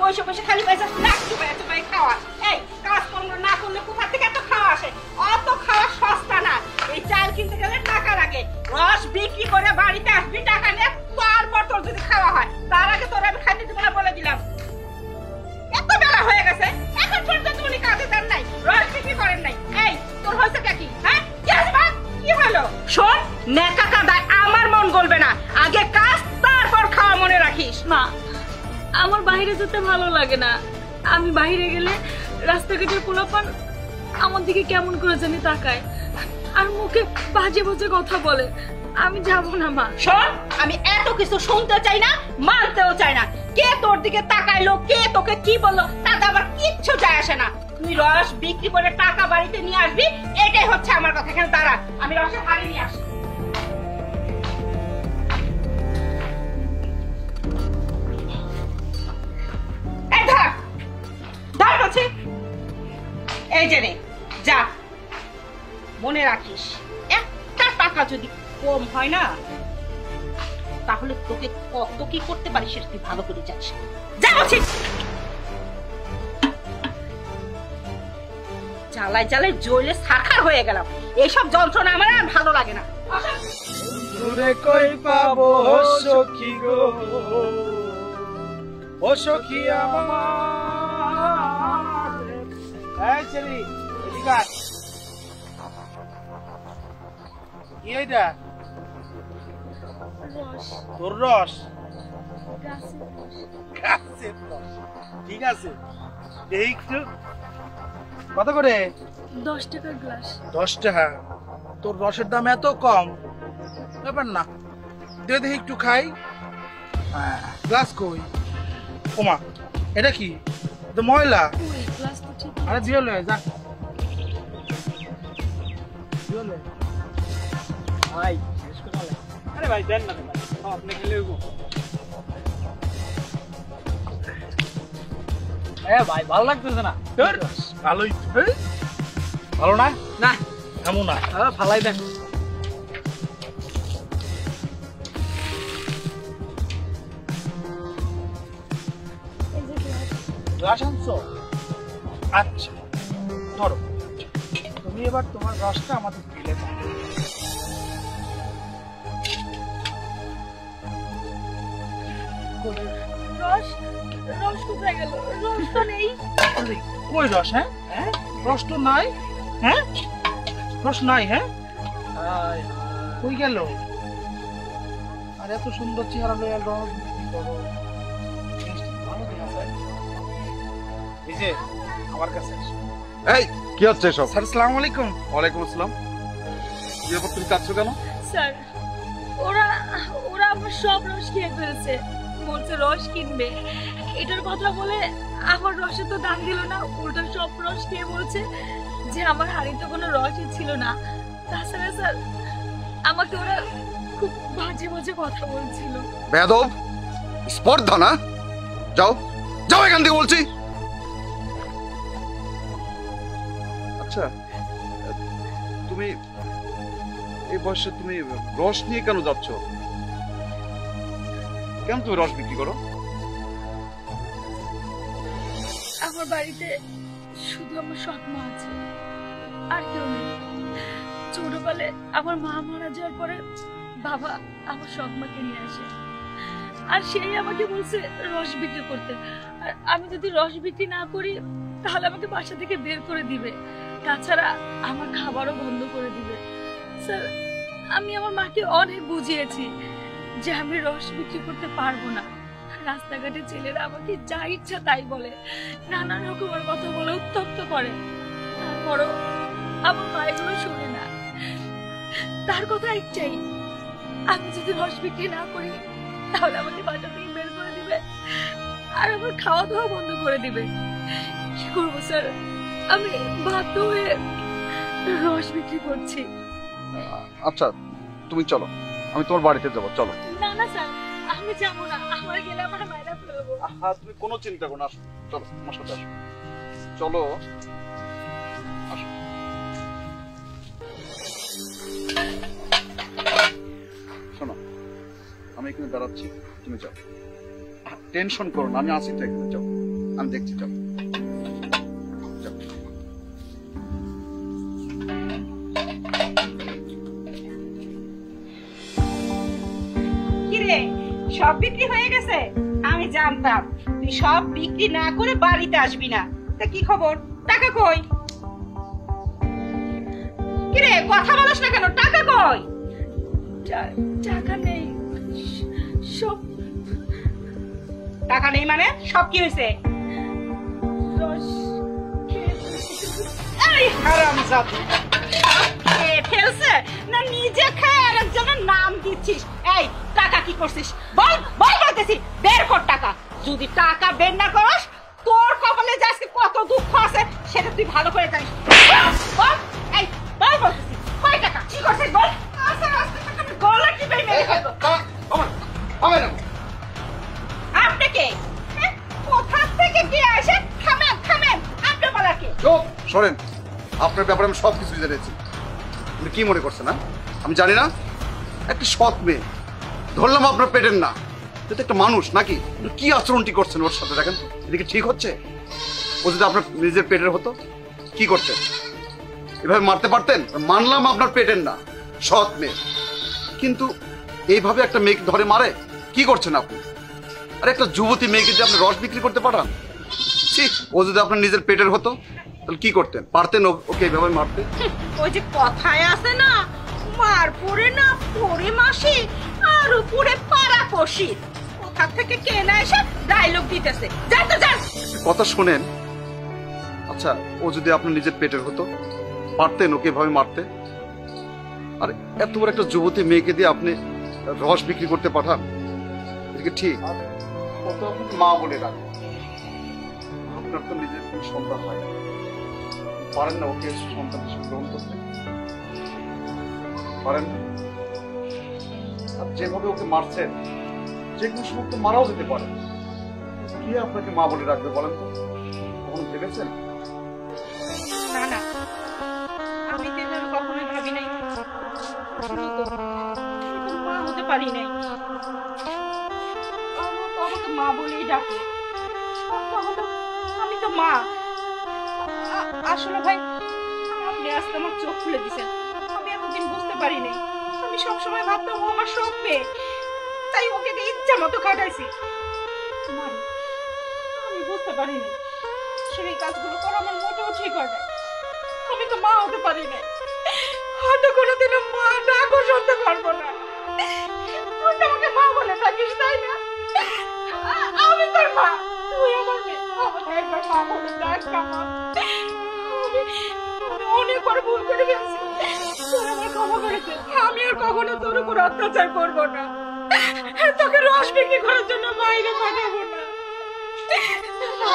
বসে বসে খালি পয়সা লাখ চুপাই খাওয়া। এই কাজকর্ম না করলে কোথা থেকে এত খাওয়া আসে? অত খাওয়া সস্তা না। এই চাল কিনতে গেলে টাকা লাগে, রস বিক্রি করে বাড়িতে আসবি টাকা নিয়ে, তারপর তোর যদি খাওয়া হয়। তার আগে তোর আমি খাইতে দেবো না বলে দিলাম। এত বেলা হয়ে গেছে, এখন পর্যন্ত উনি কাজে দেন নাই, রস বিক্রি করেন নাই। এই তোর হয়েছে কি? হ্যাঁ কি হলো? শোন, নেকা কাদায় আমার মন গলবে না। আগে কাজ, তারপর খাওয়া, মনে রাখিস। মা, আমার বাইরে যেতে ভালো লাগে না। আমি বাইরে গেলে রাস্তাঘাটের পোলাপান আমার দিকে কেমন করে জানি তাকায়, আর মুখে বাজে বাজে কথা বলে। আমি যাব না মা। শোন, আমি এত কিছু শুনতে চাই না, মানতেও চাই না। কে তোর দিকে তাকাইলো, কে তোকে কি বললো, তাতে আবার কিচ্ছু যায় আসে না। তুই রস বিক্রি করে টাকা বাড়িতে নিয়ে আসবি, এটাই হচ্ছে আমার কথা। এখানে দাঁড়া, আমি রসের হাড়ি নিয়ে আসি। এই যে নে, যা। মনে রাখিস, একটা টাকা যদি কম হয় না, তাহলে তোকে কত কি করতে পারিস সেটা তুই ভালো করে জানিস। যা বলছি। জ্বালায় জ্বালায় জ্বলে সাখার হয়ে গেলাম। এইসব যন্ত্রণা আমার আর ভালো লাগে না। কই পাবো সখী গো, ও সখী আমার। এই ছেলে, এদিকে আয়। কি এটা? তোর রস? গাছের রস, ঠিক আছে। এই কত করে? 10 টাকার গ্লাস। 10 টাকা? তোর রসের দাম এত কম? ব্যাপার না, দে দেখি একটু খাই। গ্লাস কই? ওমা, এটা কি? তো ময়লা। আরে দিয়ে লয়, যা দিয়ে লয়। ভাই শেষ করে লে। আরে ভাই দেন না ভাই, আপনি খেলে হইব। ভাই ভালো লাগতেছে না। ভালোই ভালো না? না এমন না, ভালাই দেখ। গ্লাস আনছো? আচ্ছা ধরো, তুমি এবার তোমার রসটা আমাদের দিলে। রস রস কোথায় গেল? রস তো নেই। কই রস? হ্যাঁ রস তো নাই। হ্যাঁ রস নাই। হ্যাঁ কই গেল? আর এত সুন্দর চেহারা লয়ে রস বিক্রি করো, ভালো দেখা যায়। এই যে আমার কাছে আসো। এই কি হচ্ছে সব? স্যার আসসালামু আলাইকুম। ওয়ালাইকুম আসসালাম। কি ব্যাপার, তুমি কাঁদছো কেন? স্যার, ওরা আমার সব রস খেয়ে ফেলছে। বলছে রস কিনবে, এটার কথা বলে আমার রসে তো দাম দিল না, উল্টো সব রস খেয়ে বলছে যে আমার হাড়িতে কোনো রসই ছিল না। তাছাড়া স্যার, আমাকে ওরা খুব বাজে বাজে কথা বলছিল। বেয়াদব, স্পর্ধা না? যাও যাও এখান থেকে বলছি। আচ্ছা, তুমি এই বয়সে তুমি রস নিয়ে কেন যাচ্ছ? কেন তুমি রস বিক্রি করো? আমার বাড়িতে শুধু আমার সৎ মা আছে, আর কেউ নেই। ছোটবেলায় আমার মা মারা যাওয়ার পরে বাবা আমার সৎ মাকে নিয়ে আসে, আর সেই আমাকে বলছে রস বিক্রি করতে। আর আমি যদি রস বিক্রি না করি তাহলে আমাকে বাসা থেকে বের করে দিবে, তাছাড়া আমার খাবারও বন্ধ করে দিবে। স্যার, আমি আমার মাকে অনেক বুঝিয়েছি যে আমি রস বিক্রি করতে পারবো না। রাস্তাঘাটে ছেলেরা আমাকে যা ইচ্ছা তাই বলে, নানান রকমের কথা বলে উত্তপ্ত করে, তারপরও আমার মা এগুলো শুনে না। তার কথা একটাই, আমি যদি রস বিক্রি না করি তাহলে আমাকে বাসা থেকে বের করে দিবে আর আমার খাওয়া দাওয়া বন্ধ করে দিবে। কি করবো স্যার, আমি বাধ্য হয়ে রস বিক্রি করছি। আচ্ছা তুমি চলো, আমি তোমার বাড়িতে যাবো। চলো। না না স্যার, আমি যাবো না, আমার গেলে আমার মায়েরা ফেলবো। তুমি কোনো চিন্তা করো না, আসো, চলো আমার সাথে আসো। চলো আসো। শোনো, আমি এখানে দাঁড়াচ্ছি, তুমি যাও। টেনশন করো না, আমি আছি তো এখানে, যাও। আমি দেখছি। চল কিরে, সব বিক্রি হয়ে গেছে? আমি জানতাম তুই সব বিক্রি না করে বাড়িতে আসবি না। তা কি খবর, টাকা কই? কিরে, কথা বলিস না কেন? টাকা কই? টাকা নেই, সব টাকা নেই মানে সব কি হয়েছে? রস এই হারামজাদা, খেয়ে ফেলছে না নিজে খেয়ে আরেকজনের নাম দিচ্ছিস? এই টাকা কি করছিস? বল বল, বলতেছি বের কর টাকা। যদি টাকা বের না করস, তোর কপালে যে আজকে কত দুঃখ আছে সেটা তুই ভালো করে জানিস। বল, এই বল, বলতেছি কয় টাকা কি করছিস বল। আচ্ছা আচ্ছা, আমি গলা টিপে মেরে ফেলবো। আপনি কে? হ্যাঁ? কোথা থেকে কে আসে? থামেন থামেন, আপনি বলার কে? চুপ সরেন, আপনার ব্যাপারে আমি সব কিছু জেনেছি। আপনি কি মনে করছেন? না আমি জানি না? একটা সৎ মেয়ে ধরলাম আপনার পেটের না, এটা একটা মানুষ নাকি? কি আচরণটি করছেন ওর সাথে দেখেন তো, এদিকে ঠিক হচ্ছে? ও যদি আপনার নিজের পেটের হতো কি করতেন? এভাবে মারতে পারতেন? মানলাম আপনার পেটের না, সৎ মেয়ে, কিন্তু এইভাবে একটা মেয়েকে ধরে মারে কি করছেন আপনি? আর একটা যুবতী মেয়েকে যে আপনি রস বিক্রি করতে পাঠান, ঠিক ও যদি আপনার নিজের পেটের হতো তাহলে কি করতেন? পারতেন ওকে এইভাবে মারতে? ওই যে কথায় আছে না, মার পড়ে না পড়ে মাসি আর উপরে পাড়া পশি। কোথা থেকে কে না এসে ডায়লগ দিতেছে। যান তো যান। কথা শোনেন, আচ্ছা ও যদি আপনার নিজের পেটের হতো পারতেন ওকে এভাবে মারতে? আর এত বড় একটা যুবতী মেয়েকে দিয়ে আপনি রস বিক্রি করতে পাঠান, এদিকে ঠিক? ও তো আপনাকে মা বলে ডাকে, আপনার তো নিজের কোনো সন্তান হয় না, পারেন না ওকে সন্তান হিসেবে গ্রহণ করতে? পারেন না? আর যেভাবে ওকে মারছেন যে কোনো সময় তো মারাও যেতে পারে, কি আপনাকে মা বলে রাখবে বলেন তো? কখনো ভেবেছেন? না না, আমি তো এভাবে কখনোই ভাবি নাই। আসলে তো আমি তো মা হতে পারি নাই। আমার তো আমাকে মা বলেই ডাকে, তাহলে আমি তো মা। আসলে ভাই, আপনি আজকে আমার চোখ খুলে দিছেন। আমি এতদিন বুঝতে পারি নাই। আমি সবসময় ভাবতাম ও আমার সব মেয়ে, তাই ওকে দিয়ে ইচ্ছা মতো কাটাইছি। আমি বুঝতে পারি নাই সেই কাজগুলো করা আমার মোটেও ঠিক হয় না। আমি তো মা হতে পারি না, হয়তো কোনোদিনও মা ডাকও শুনতে পারবো না। তুই তো আমাকে মা বলে থাকিস তাই না? আমি তোর মা, তুই আমার মেয়ে, আমাকে একবার মা বলে ডাক মা। আমি অনেক বড় ভুল করে ফেলছি, তোর আমার ক্ষমা করে দে। আমি আর কখনো তোর উপর অত্যাচার করবো না, তোকে রস বিক্রি করার জন্য বাইরে পাঠাবো না।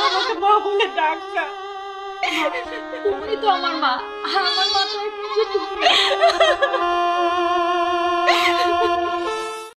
আমাকে মা বলে ডাক না। তুমি তো আমার মা, আমার মা তো একমাত্র তুমি।